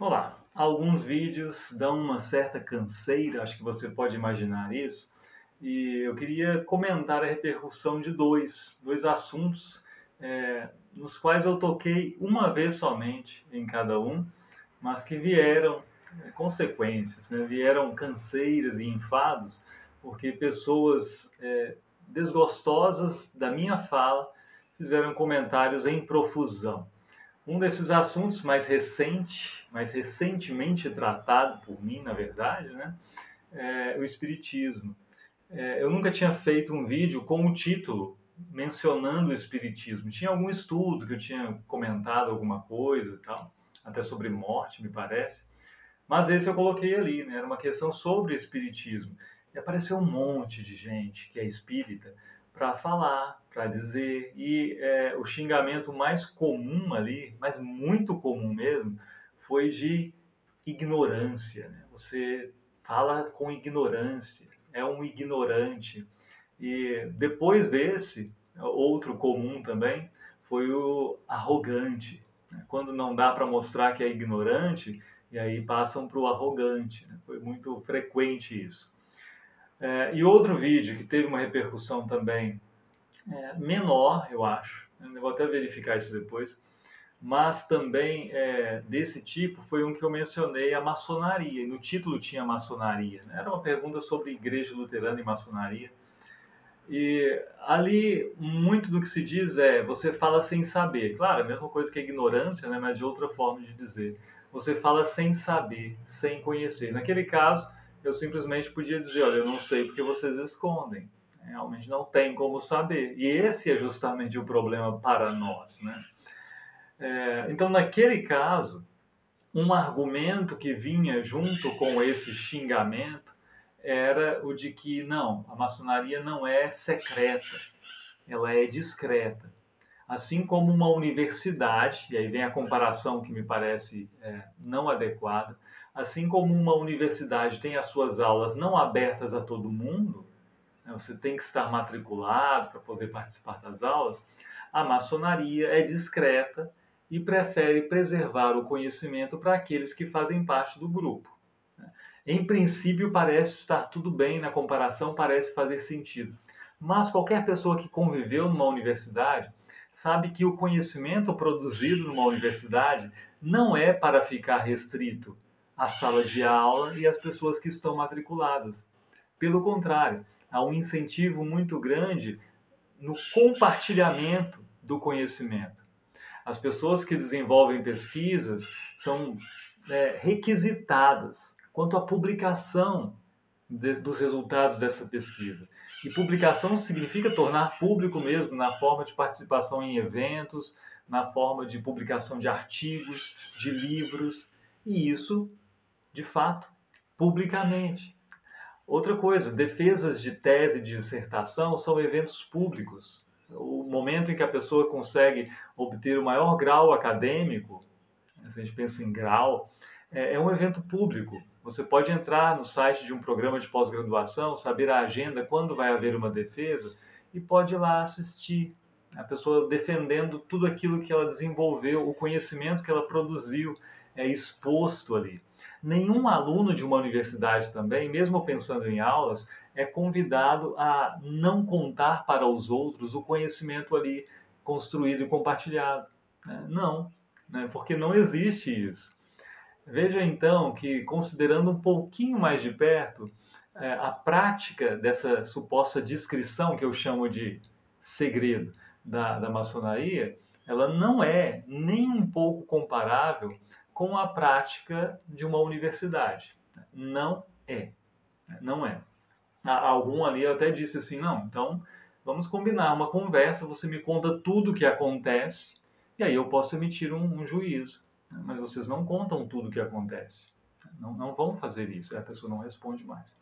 Olá, alguns vídeos dão uma certa canseira, acho que você pode imaginar isso, e eu queria comentar a repercussão de dois assuntos nos quais eu toquei uma vez somente em cada um, mas que vieram consequências, né? Vieram canseiras e enfados, porque pessoas desgostosas da minha fala fizeram comentários em profusão. Um desses assuntos mais recentemente tratado por mim, na verdade, né, é o espiritismo. Eu nunca tinha feito um vídeo com o título mencionando o espiritismo. Tinha algum estudo que eu tinha comentado alguma coisa e tal, até sobre morte, me parece. Mas esse eu coloquei ali, né? Era uma questão sobre espiritismo. E apareceu um monte de gente que é espírita para falar, para dizer. E o xingamento mais comum ali, mas muito comum mesmo, foi de ignorância. Né? Você fala com ignorância, é um ignorante. E depois desse, outro comum também, foi o arrogante. Né? Quando não dá para mostrar que é ignorante, e aí passam para o arrogante. Né? Foi muito frequente isso. E outro vídeo que teve uma repercussão também menor, eu acho, eu vou até verificar isso depois, mas também desse tipo foi um que eu mencionei, a maçonaria, e no título tinha maçonaria. Né? Era uma pergunta sobre igreja luterana e maçonaria. E ali, muito do que se diz é, você fala sem saber. Claro, a mesma coisa que a ignorância, né? Mas de outra forma de dizer. Você fala sem saber, sem conhecer. Naquele caso, eu simplesmente podia dizer, olha, eu não sei porque vocês escondem. Realmente não tem como saber. E esse é justamente o problema para nós, né? Então, naquele caso, um argumento que vinha junto com esse xingamento era o de que não, a maçonaria não é secreta, ela é discreta. Assim como uma universidade, e aí vem a comparação que me parece não adequada, assim como uma universidade tem as suas aulas não abertas a todo mundo, né, você tem que estar matriculado para poder participar das aulas, a maçonaria é discreta e prefere preservar o conhecimento para aqueles que fazem parte do grupo. Em princípio, parece estar tudo bem na comparação, parece fazer sentido. Mas qualquer pessoa que conviveu numa universidade sabe que o conhecimento produzido numa universidade não é para ficar restrito à sala de aula e às pessoas que estão matriculadas. Pelo contrário, há um incentivo muito grande no compartilhamento do conhecimento. As pessoas que desenvolvem pesquisas são requisitadas quanto à publicação dos resultados dessa pesquisa. E publicação significa tornar público mesmo, na forma de participação em eventos, na forma de publicação de artigos, de livros, e isso, de fato, publicamente. Outra coisa, defesas de tese e de dissertação são eventos públicos. O momento em que a pessoa consegue obter o maior grau acadêmico, se a gente pensa em grau, é um evento público. Você pode entrar no site de um programa de pós-graduação, saber a agenda, quando vai haver uma defesa, e pode ir lá assistir. A pessoa defendendo tudo aquilo que ela desenvolveu, o conhecimento que ela produziu, é exposto ali. Nenhum aluno de uma universidade também, mesmo pensando em aulas, é convidado a não contar para os outros o conhecimento ali construído e compartilhado. Não, né? Porque não existe isso. Veja então que, considerando um pouquinho mais de perto, a prática dessa suposta discrição, que eu chamo de segredo da maçonaria, ela não é nem um pouco comparável com a prática de uma universidade. Não é. Não é. Algum ali até disse assim, não, então vamos combinar uma conversa, você me conta tudo o que acontece, e aí eu posso emitir um juízo. Mas vocês não contam tudo o que acontece. Não vão fazer isso, a pessoa não responde mais.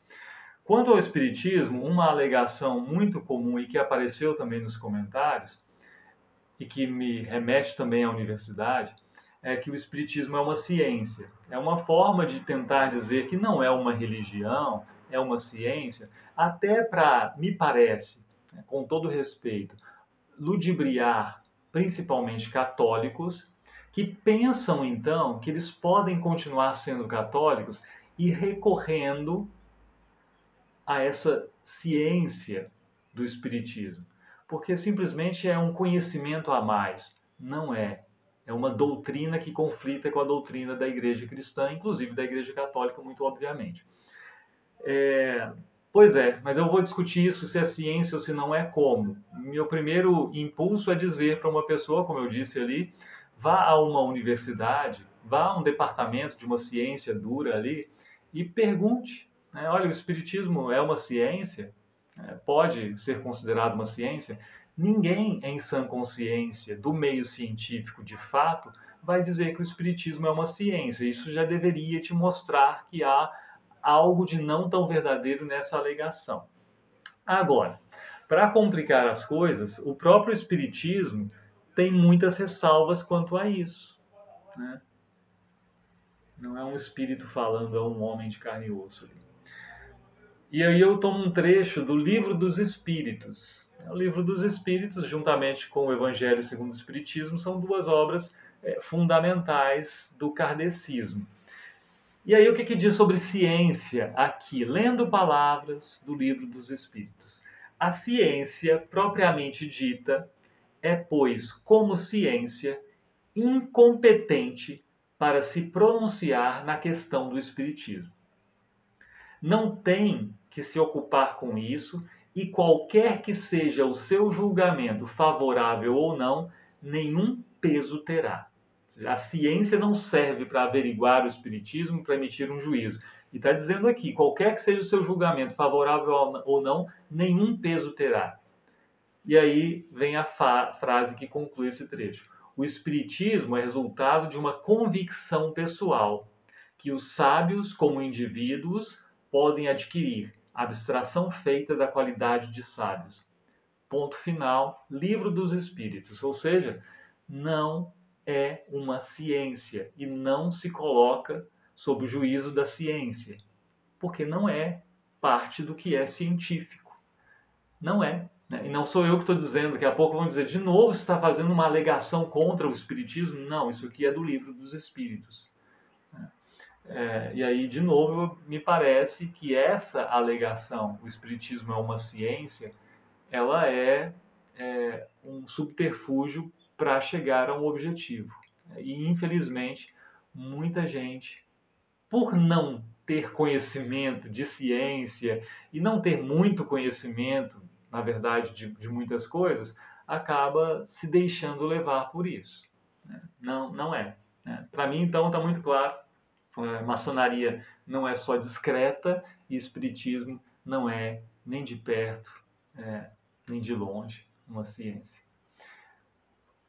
Quanto ao espiritismo, uma alegação muito comum e que apareceu também nos comentários, e que me remete também à universidade, é que o espiritismo é uma ciência. É uma forma de tentar dizer que não é uma religião, é uma ciência, até para, me parece, com todo respeito, ludibriar principalmente católicos que pensam então que eles podem continuar sendo católicos e recorrendo a essa ciência do Espiritismo, porque simplesmente é um conhecimento a mais. Não é. É uma doutrina que conflita com a doutrina da Igreja Cristã, inclusive da Igreja Católica, muito obviamente. Pois é, mas eu vou discutir isso, se é ciência ou se não é, como. Meu primeiro impulso é dizer para uma pessoa, como eu disse ali, vá a uma universidade, vá a um departamento de uma ciência dura ali e pergunte, né? Olha, o Espiritismo é uma ciência? Pode ser considerado uma ciência? Ninguém em sã consciência do meio científico, de fato, vai dizer que o Espiritismo é uma ciência. Isso já deveria te mostrar que há algo de não tão verdadeiro nessa alegação. Agora, para complicar as coisas, o próprio Espiritismo tem muitas ressalvas quanto a isso, né? Não é um espírito falando, é um homem de carne e osso. E aí eu tomo um trecho do Livro dos Espíritos. O Livro dos Espíritos, juntamente com o Evangelho segundo o Espiritismo, são duas obras fundamentais do kardecismo. E aí o que diz sobre ciência aqui? Lendo palavras do Livro dos Espíritos. A ciência, propriamente dita, é, pois, como ciência, incompetente para se pronunciar na questão do Espiritismo. Não tem que se ocupar com isso, e qualquer que seja o seu julgamento, favorável ou não, nenhum peso terá. A ciência não serve para averiguar o Espiritismo, para emitir um juízo. E está dizendo aqui, qualquer que seja o seu julgamento, favorável ou não, nenhum peso terá. E aí vem a frase que conclui esse trecho. O Espiritismo é resultado de uma convicção pessoal, que os sábios, como indivíduos, podem adquirir, abstração feita da qualidade de sábios. Ponto final, Livro dos Espíritos. Ou seja, não é uma ciência e não se coloca sob o juízo da ciência, porque não é parte do que é científico. Não é. Né? E não sou eu que estou dizendo, daqui a pouco vão dizer, de novo você está fazendo uma alegação contra o Espiritismo? Não, isso aqui é do Livro dos Espíritos. E aí, de novo, me parece que essa alegação, o Espiritismo é uma ciência, ela é um subterfúgio para chegar a um objetivo. E, infelizmente, muita gente, por não ter conhecimento de ciência e não ter muito conhecimento, na verdade, de muitas coisas, acaba se deixando levar por isso. Não é. Para mim, então, está muito claro. Maçonaria não é só discreta e espiritismo não é nem de perto, nem de longe, uma ciência.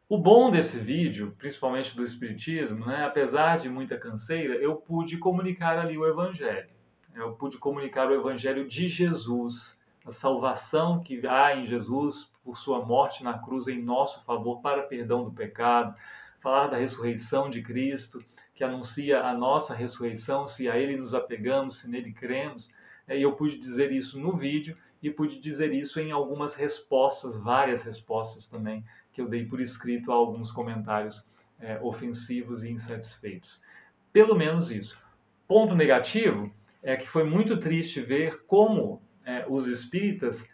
O bom desse vídeo, principalmente do espiritismo, né, apesar de muita canseira, eu pude comunicar ali o evangelho. Eu pude comunicar o evangelho de Jesus, a salvação que há em Jesus por sua morte na cruz em nosso favor para perdão do pecado, falar da ressurreição de Cristo, que anuncia a nossa ressurreição, se a Ele nos apegamos, se nele cremos. E eu pude dizer isso no vídeo e pude dizer isso em algumas respostas, várias respostas também, que eu dei por escrito a alguns comentários ofensivos e insatisfeitos. Pelo menos isso. Ponto negativo é que foi muito triste ver como os espíritas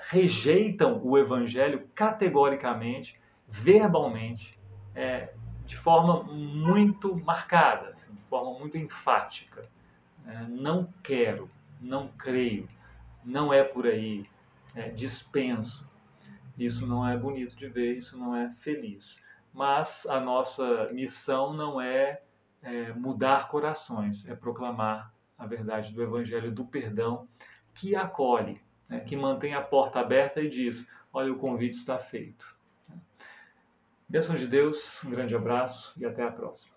rejeitam o evangelho categoricamente, verbalmente, de forma muito marcada, assim, de forma muito enfática. Não quero, não creio, não é por aí, dispenso. Isso não é bonito de ver, isso não é feliz. Mas a nossa missão não é mudar corações, é proclamar a verdade do Evangelho do perdão, que acolhe, que mantém a porta aberta e diz, olha, o convite está feito. Bênção de Deus, um grande abraço e até a próxima.